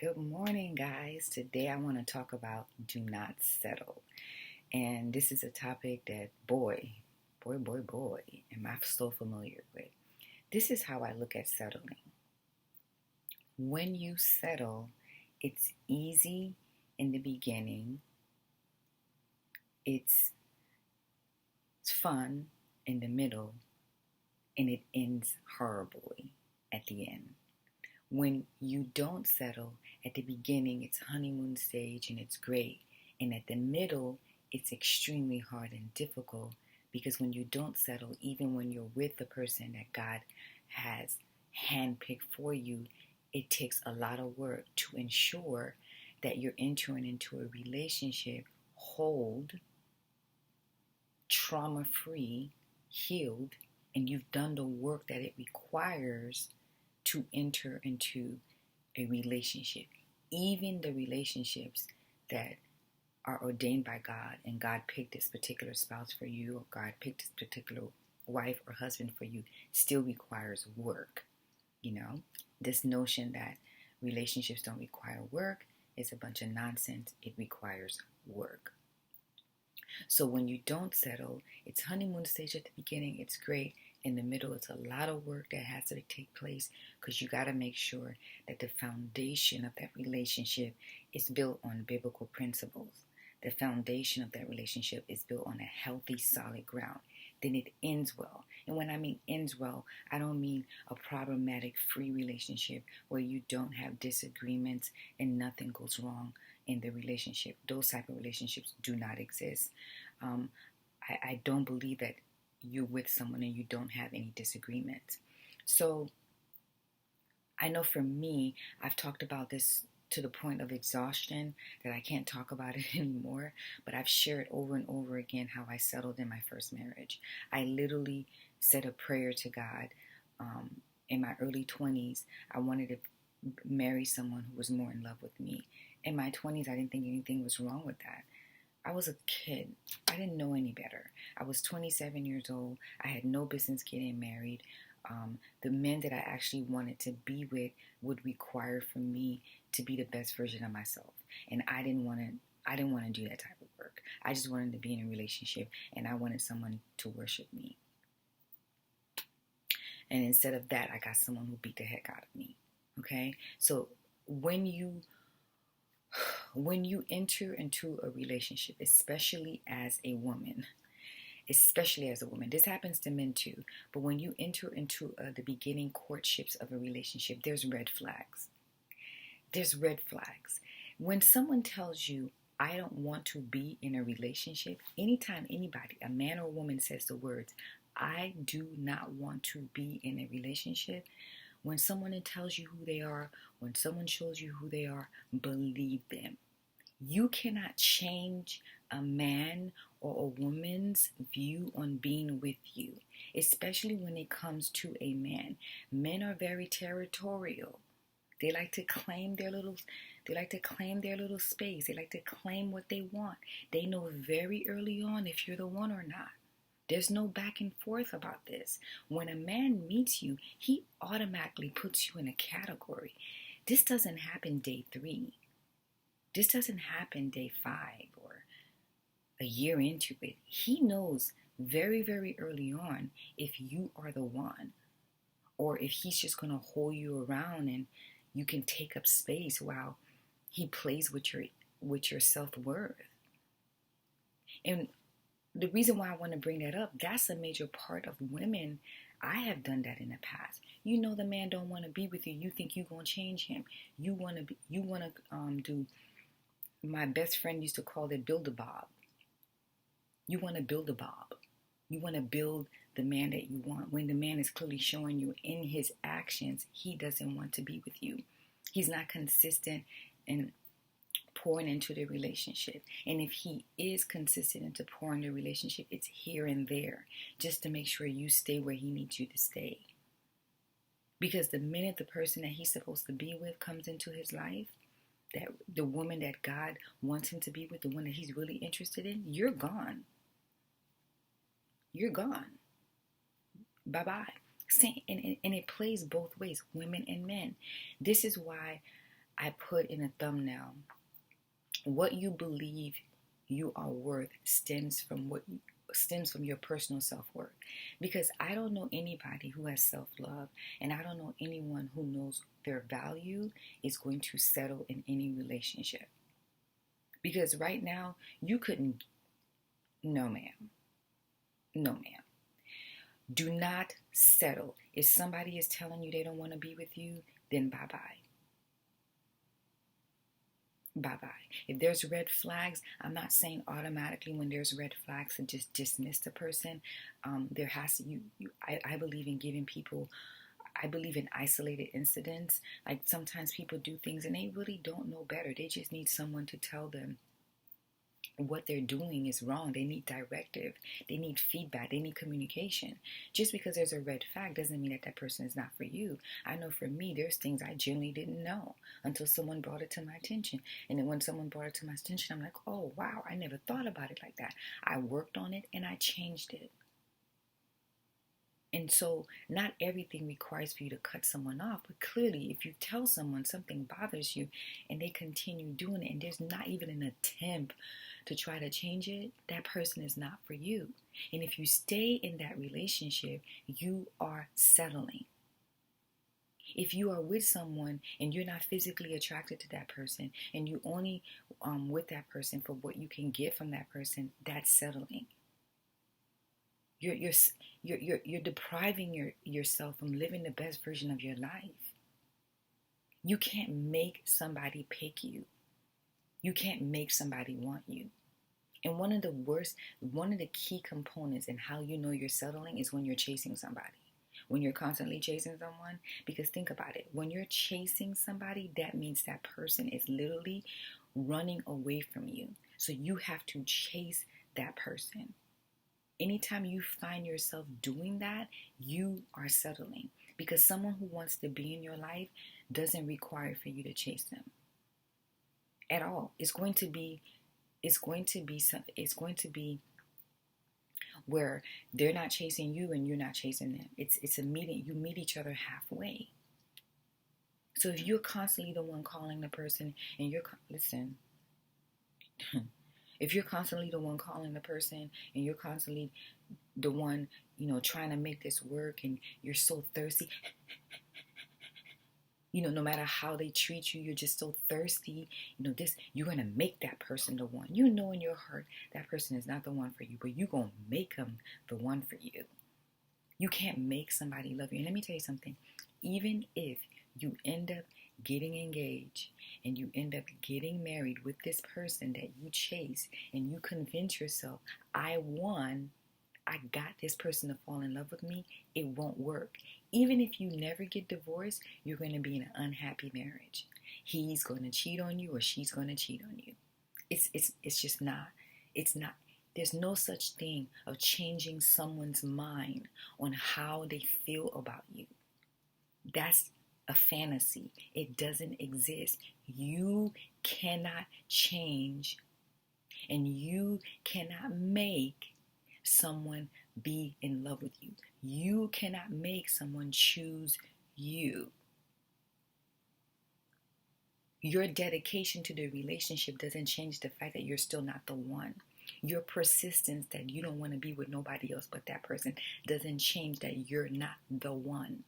Good morning, guys. Today I want to talk about do not settle. And this is a topic that, boy, am I so familiar with. This is how I look at settling. When you settle, it's easy in the beginning, it's fun in the middle, and it ends horribly at the end. When you don't settle, at the beginning it's honeymoon stage and it's great, and at the middle it's extremely hard and difficult, because when you don't settle, even when you're with the person that God has handpicked for you, it takes a lot of work to ensure that you're entering into a relationship whole, trauma-free, healed, and you've done the work that it requires to enter into a relationship. Even the relationships that are ordained by God, and God picked this particular spouse for you, or God picked this particular wife or husband for you, still requires work. This notion that relationships don't require work is a bunch of nonsense. It requires work. So when you don't settle, it's honeymoon stage at the beginning, it's great. In the middle, it's a lot of work that has to take place, because you got to make sure that the foundation of that relationship is built on biblical principles. The foundation of that relationship is built on a healthy, solid ground. Then it ends well. And when I mean ends well, I don't mean a problematic, free relationship where you don't have disagreements and nothing goes wrong in the relationship. Those type of relationships do not exist. I don't believe that you're with someone and you don't have any disagreements. So I know for me, I've talked about this to the point of exhaustion that I can't talk about it anymore, but I've shared over and over again how I settled in my first marriage. I literally said a prayer to God. In my early 20s, I wanted to marry someone who was more in love with me. In my 20s, I didn't think anything was wrong with that. I was a kid. I didn't know any better. I was 27 years old. I had no business getting married. The men that I actually wanted to be with would require for me to be the best version of myself. And I didn't want to do that type of work. I just wanted to be in a relationship, and I wanted someone to worship me. And instead of that, I got someone who beat the heck out of me. Okay? So when you enter into a relationship, especially as a woman, this happens to men too, but when you enter into the beginning courtships of a relationship, there's red flags. When someone tells you, I don't want to be in a relationship, anytime anybody, a man or a woman, says the words, I do not want to be in a relationship, when someone tells you who they are, when someone shows you who they are, believe them. You cannot change a man or a woman's view on being with you, especially when it comes to a man. Men are very territorial. They like to claim their little space. They like to claim what they want. They know very early on if you're the one or not. There's no back and forth about this. When a man meets you, he automatically puts you in a category. This doesn't happen day 3. This doesn't happen day 5 or a year into it. He knows very, very early on if you are the one, or if he's just going to hold you around and you can take up space while he plays with your self-worth. And the reason why I want to bring that up, that's a major part of women. I have done that in the past. You know, the man don't want to be with you. You think you're going to change him. You want to do, my best friend used to call it build a bob. You want to build a bob. You want to build the man that you want, when the man is clearly showing you in his actions he doesn't want to be with you. He's not consistent in pouring into the relationship. And if he is consistent into pouring the relationship, it's here and there, just to make sure you stay where he needs you to stay. Because the minute the person that he's supposed to be with comes into his life, that the woman that God wants him to be with, the one that he's really interested in, you're gone. You're gone. Bye-bye. And it plays both ways, women and men. This is why I put in a thumbnail, what you believe you are worth stems from your personal self-worth. Because I don't know anybody who has self-love, and I don't know anyone who knows their value is going to settle in any relationship. Because right now, you couldn't. No, ma'am. No, ma'am. Do not settle. If somebody is telling you they don't want to be with you, then bye-bye. Bye-bye. If there's red flags, I'm not saying automatically when there's red flags to just dismiss the person. There has to, I believe in giving people, I believe in isolated incidents. Like sometimes people do things and they really don't know better. They just need someone to tell them what they're doing is wrong. They need directive. They need feedback. They need communication. Just because there's a red flag doesn't mean that that person is not for you. I know for me, there's things I genuinely didn't know until someone brought it to my attention. And then when someone brought it to my attention, I'm like, oh, wow, I never thought about it like that. I worked on it and I changed it. And so not everything requires for you to cut someone off, but clearly if you tell someone something bothers you and they continue doing it and there's not even an attempt to try to change it, that person is not for you. And if you stay in that relationship, you are settling. If you are with someone and you're not physically attracted to that person and you only with that person for what you can get from that person, that's settling. You're depriving yourself from living the best version of your life. You can't make somebody pick you. You can't make somebody want you. And one of the key components in how you know you're settling is when you're chasing somebody. When you're constantly chasing someone, because think about it. When you're chasing somebody, that means that person is literally running away from you. So you have to chase that person. Anytime you find yourself doing that, you are settling. Because someone who wants to be in your life doesn't require for you to chase them at all. It's going to be where they're not chasing you and you're not chasing them. It's a meeting. You meet each other halfway. So if you're constantly the one calling the person and listen, if you're constantly the one calling the person and you're constantly the one, trying to make this work and you're so thirsty, no matter how they treat you, you're just so thirsty, you're going to make that person the one. You know in your heart that person is not the one for you, but you're going to make them the one for you. You can't make somebody love you. And let me tell you something. Even if you end up getting engaged and you end up getting married with this person that you chase and you convince yourself, I got this person to fall in love with me, it won't work. Even if you never get divorced, you're going to be in an unhappy marriage. He's going to cheat on you or she's going to cheat on you. It's just not. It's not. There's no such thing of changing someone's mind on how they feel about you. That's a fantasy. It doesn't exist. You cannot change and you cannot make someone be in love with you. You cannot make someone choose you. Your dedication to the relationship doesn't change the fact that you're still not the one. Your persistence that you don't want to be with nobody else but that person doesn't change that you're not the one.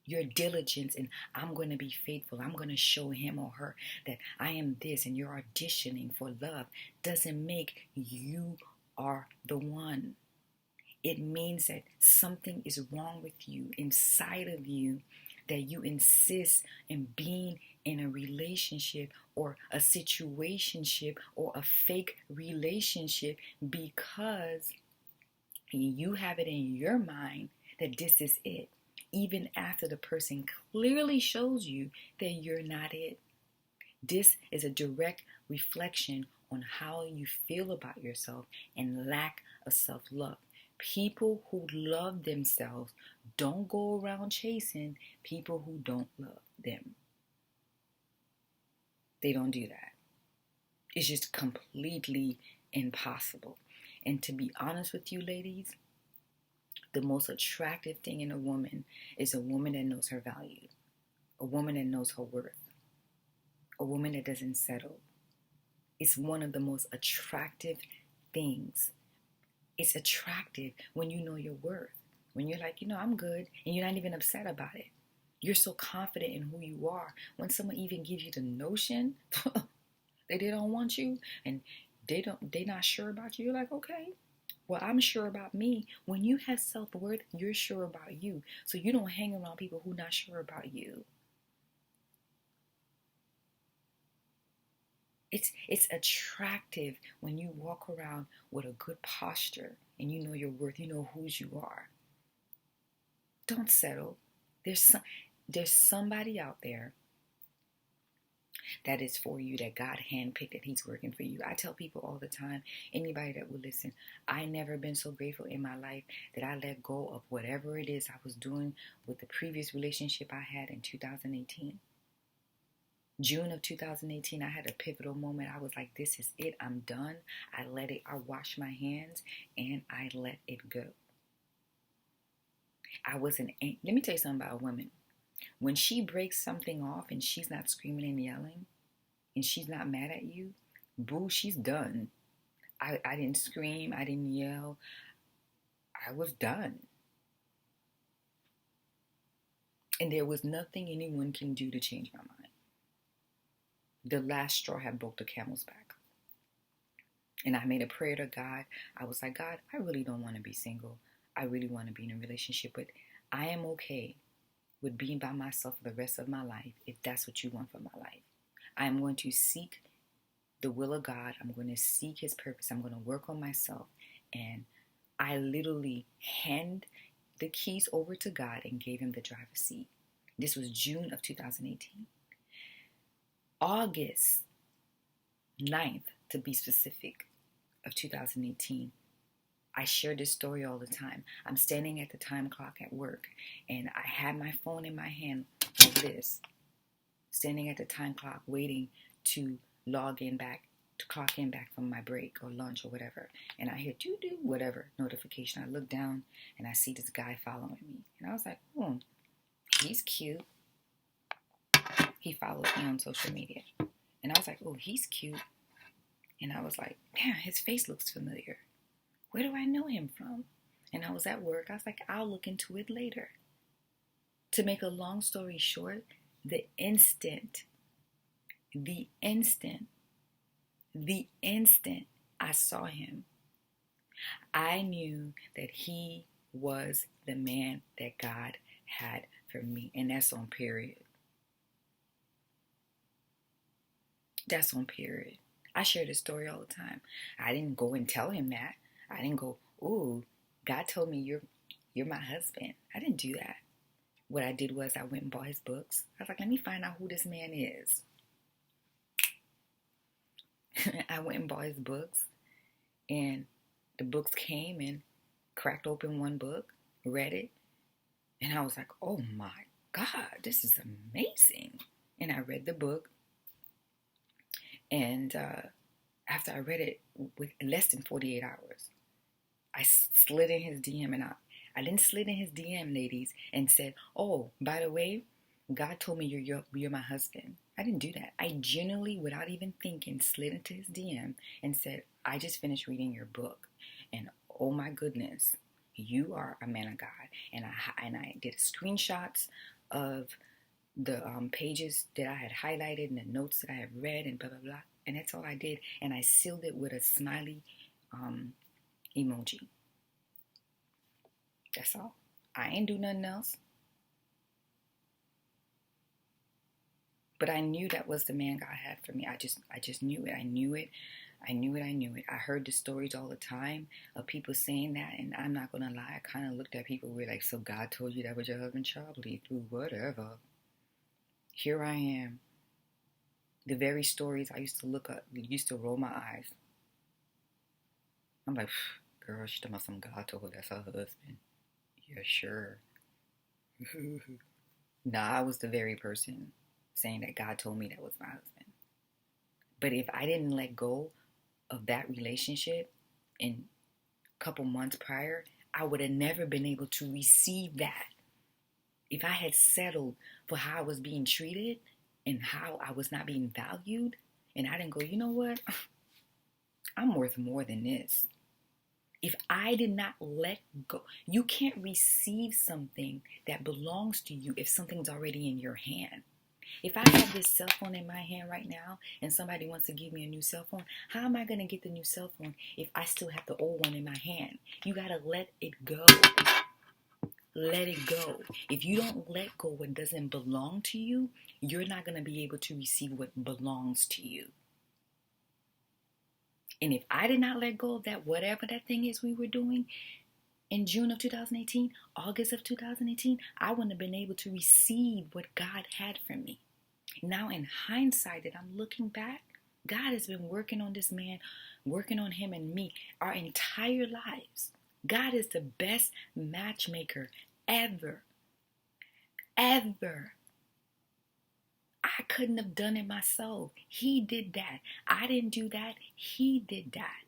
Your diligence and I'm going to be faithful, I'm going to show him or her that I am this, and you're auditioning for love doesn't make you are the one. It means that something is wrong with you inside of you, that you insist in being in a relationship or a situationship or a fake relationship because you have it in your mind that this is it, even after the person clearly shows you that you're not it. This is a direct reflection on how you feel about yourself and lack of self-love. People who love themselves don't go around chasing people who don't love them. They don't do that. It's just completely impossible. And to be honest with you, ladies, the most attractive thing in a woman is a woman that knows her value. a woman that knows her worth, a woman that doesn't settle. It's one of the most attractive things. It's attractive when you know your worth. When you're like, I'm good, and you're not even upset about it. You're so confident in who you are. When someone even gives you the notion that they don't want you and they're not sure about you, you're like, okay, well, I'm sure about me. When you have self-worth, you're sure about you. So you don't hang around people who are not sure about you. It's attractive when you walk around with a good posture and you know your worth, you know whose you are. Don't settle. There's somebody out there that is for you, that God handpicked, that He's working for you. I tell people all the time, anybody that will listen, I never been so grateful in my life that I let go of whatever it is I was doing with the previous relationship I had in 2018. June of 2018, I had a pivotal moment. I was like, this is it. I'm done. I washed my hands and I let it go. Let me tell you something about a woman. When she breaks something off and she's not screaming and yelling and she's not mad at you, boo, she's done. I didn't scream. I didn't yell. I was done. And there was nothing anyone can do to change my mind. The last straw had broke the camel's back. And I made a prayer to God. I was like, God, I really don't want to be single. I really want to be in a relationship, but I am okay with being by myself for the rest of my life if that's what you want for my life. I'm going to seek the will of God. I'm going to seek His purpose. I'm going to work on myself. And I literally hand the keys over to God and gave Him the driver's seat. This was June of 2018. August 9th, to be specific, of 2018, I share this story all the time. I'm standing at the time clock at work, and I had my phone in my hand like this, standing at the time clock waiting to log in back, to clock in back from my break or lunch or whatever. And I hear doo-doo, whatever, notification. I look down, and I see this guy following me. And I was like, he's cute. He follows me on social media. And I was like, he's cute. And I was like, man, his face looks familiar. Where do I know him from? And I was at work. I was like, I'll look into it later. To make a long story short, the instant I saw him, I knew that he was the man that God had for me. And that's on period. That's on period. I share this story all the time. I didn't go and tell him that. I didn't go, God told me you're my husband. I didn't do that. What I did was I went and bought his books. I was like, let me find out who this man is. I went and bought his books, and the books came and cracked open one book, read it, and I was like, oh my God, this is amazing. And I read the book, and after I read it, with less than 48 hours, I slid in his DM, and I didn't slid in his DM, ladies, and said, oh, by the way, God told me you're my husband. I didn't do that. I genuinely, without even thinking, slid into his DM and said, I just finished reading your book, and oh my goodness, you are a man of God. And I did screenshots of the pages that I had highlighted and the notes that I had read and blah, blah, blah. And that's all I did. And I sealed it with a smiley emoji. That's all. I ain't do nothing else. But I knew that was the man God had for me. I just knew it. I knew it. I heard the stories all the time of people saying that, and I'm not going to lie. I kind of looked at people who were like, so God told you that was your husband? Child, believe through whatever. Here I am. The very stories I used to look up, used to roll my eyes. I'm like, girl, she's talking about some God told her that's her husband. Yeah, sure. Nah, I was the very person saying that God told me that was my husband. But if I didn't let go of that relationship in a couple months prior, I would have never been able to receive that. if I had settled for how I was being treated and how I was not being valued, and I didn't go, you know what? I'm worth more than this. If I did not let go, you can't receive something that belongs to you if something's already in your hand. If I have this cell phone in my hand right now and somebody wants to give me a new cell phone, how am I going to get the new cell phone if I still have the old one in my hand? You got to let it go. Let it go. If you don't let go what doesn't belong to you, you're not going to be able to receive what belongs to you. And if I did not let go of that, whatever that thing is we were doing in June of 2018, August of 2018, I wouldn't have been able to receive what God had for me. Now in hindsight that I'm looking back, God has been working on this man, working on him and me our entire lives. God is the best matchmaker ever. Ever. I couldn't have done it myself. He did that. I didn't do that. He did that.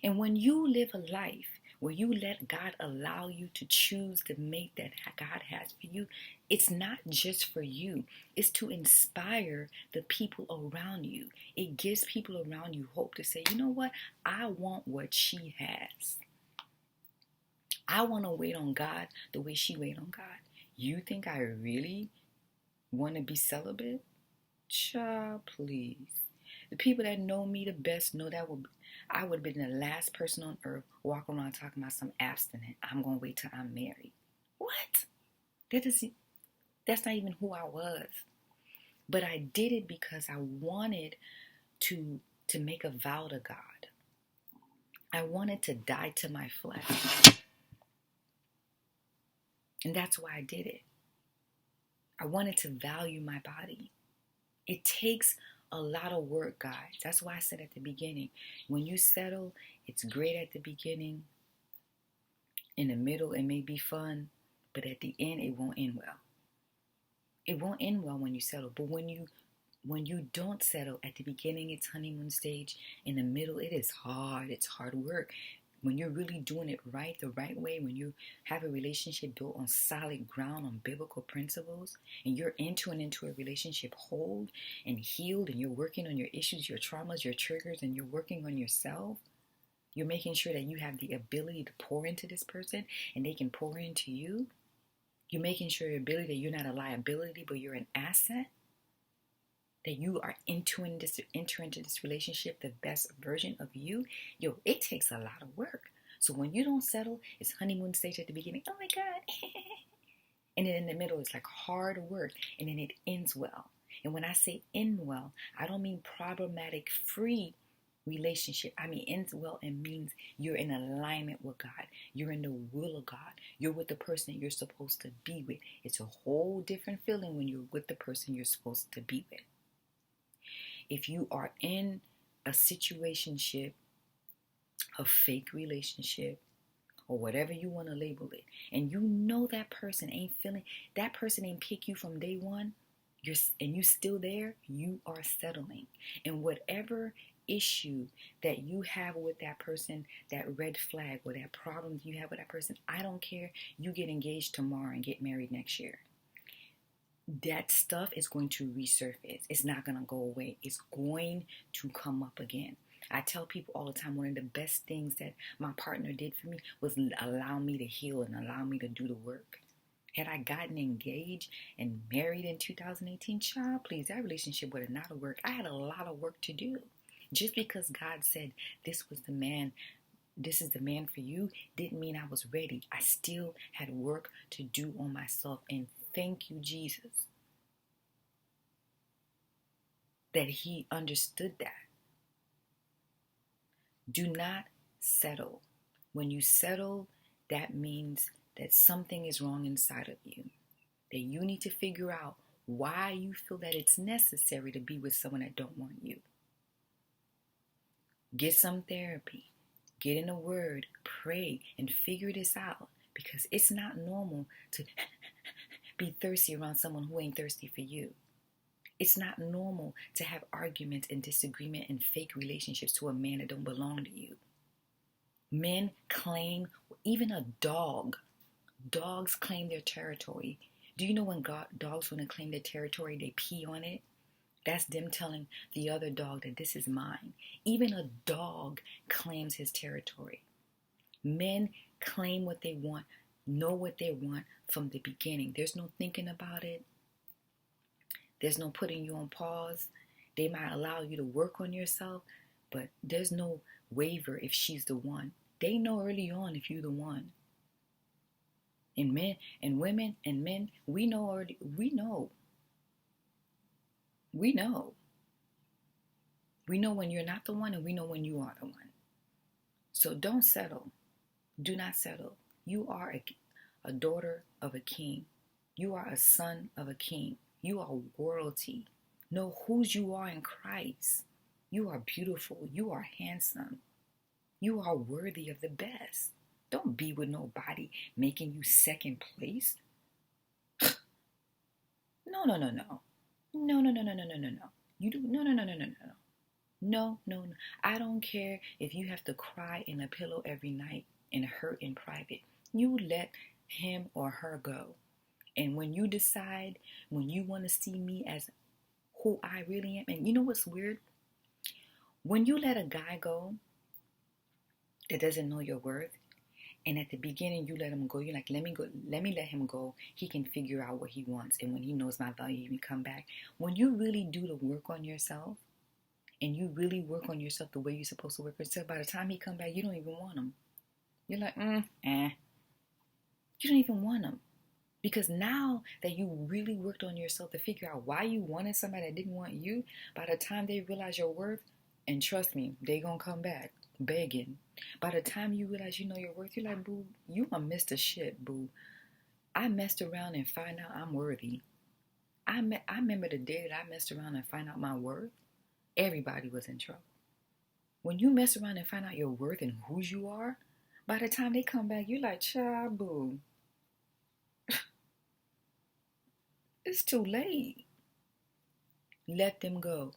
And when you live a life where you let God allow you to choose the mate that God has for you, it's not just for you. It's to inspire the people around you. It gives people around you hope to say, you know what? I want what she has. I want to wait on God the way she wait on God. You think I really want to be celibate? Child, please. The people that know me the best know that I would have been the last person on earth walking around talking about some abstinent. I'm going to wait till I'm married. What? That's not even who I was. But I did it because I wanted to make a vow to God. I wanted to die to my flesh. And that's why I did it. I wanted to value my body. It takes a lot of work, guys. That's why I said at the beginning, when you settle, it's great at the beginning. In the middle, it may be fun, but at the end, it won't end well. It won't end well when you settle. But when you don't settle, at the beginning, it's honeymoon stage. In the middle, it is hard. It's hard work. When you're really doing it right, the right way, when you have a relationship built on solid ground, on biblical principles, and you're entering into a relationship whole and healed, and you're working on your issues, your traumas, your triggers, and you're working on yourself, you're making sure that you have the ability to pour into this person and they can pour into you. You're making sure your ability that you're not a liability, but you're an asset. That you are entering into this relationship the best version of you. Yo, it takes a lot of work. So when you don't settle, it's honeymoon stage at the beginning. Oh my God. And then in the middle, it's like hard work. And then it ends well. And when I say end well, I don't mean problematic free relationship. I mean ends well and means you're in alignment with God. You're in the will of God. You're with the person you're supposed to be with. It's a whole different feeling when you're with the person you're supposed to be with. If you are in a situationship, a fake relationship, or whatever you want to label it, and you know that person ain't pick you from day one, and you still there, you are settling. And whatever issue that you have with that person, that red flag or that problem you have with that person, I don't care. You get engaged tomorrow and get married next year. That stuff is going to resurface. It's not going to go away. It's going to come up again. I tell people all the time, one of the best things that my partner did for me was allow me to heal and allow me to do the work. Had I gotten engaged and married in 2018, child, please, that relationship would have not worked. I had a lot of work to do. Just because God said this is the man for you, didn't mean I was ready. I still had work to do on myself. And thank you, Jesus, that he understood that. Do not settle. When you settle, that means that something is wrong inside of you. That you need to figure out why you feel that it's necessary to be with someone that don't want you. Get some therapy. Get in the word. Pray and figure this out. Because it's not normal to be thirsty around someone who ain't thirsty for you. It's not normal to have arguments and disagreement and fake relationships to a man that don't belong to you. Men claim, even a dog Dogs claim their territory. Do you know when dogs want to claim their territory, they pee on it? That's them telling the other dog that this is mine. Even a dog claims his territory. Men claim what they want, know what they want from the beginning. There's no thinking about it. There's no putting you on pause. They might allow you to work on yourself, but there's no waver if she's the one. They know early on if you're the one. And men and women and men, we know already. We know. We know. We know when you're not the one, and we know when you are the one. So don't settle. Do not settle. You are a daughter of a king. You are a son of a king. You are royalty. Know whose you are in Christ. You are beautiful. You are handsome. You are worthy of the best. Don't be with nobody making you second place. No, no, no, no. No, no, no, no, no, no, no, no. You do no, no, no, no, no, no, no. No, no, no. I don't care if you have to cry in a pillow every night and hurt in private. You let him or her go. And when you decide, when you want to see me as who I really am, and you know what's weird? When you let a guy go that doesn't know your worth, and at the beginning you let him go, you're like, let me let him go. He can figure out what he wants. And when he knows my value, he can come back. When you really do the work on yourself, and you really work on yourself the way you're supposed to work on yourself, by the time he come back, you don't even want him. You're like, You don't even want him. Because now that you really worked on yourself to figure out why you wanted somebody that didn't want you, by the time they realize your worth, and trust me, they gonna come back begging. By the time you realize you know your worth, you're like, boo, you a Mr. Shit, boo. I messed around and find out I'm worthy. I remember the day that I messed around and find out my worth. Everybody was in trouble. When you mess around and find out your worth and whose you are, by the time they come back, you're like, child, boo. It's too late. Let them go.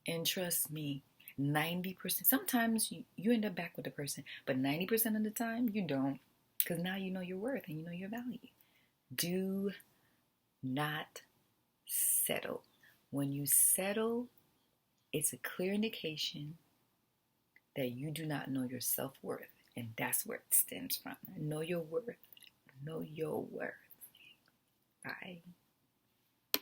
And trust me, 90%, sometimes you end up back with the person, but 90% of the time, you don't. Because now you know your worth and you know your value. Do not settle. When you settle, it's a clear indication that you do not know your self-worth. And that's where it stems from. Know your worth. Know your worth. Bye.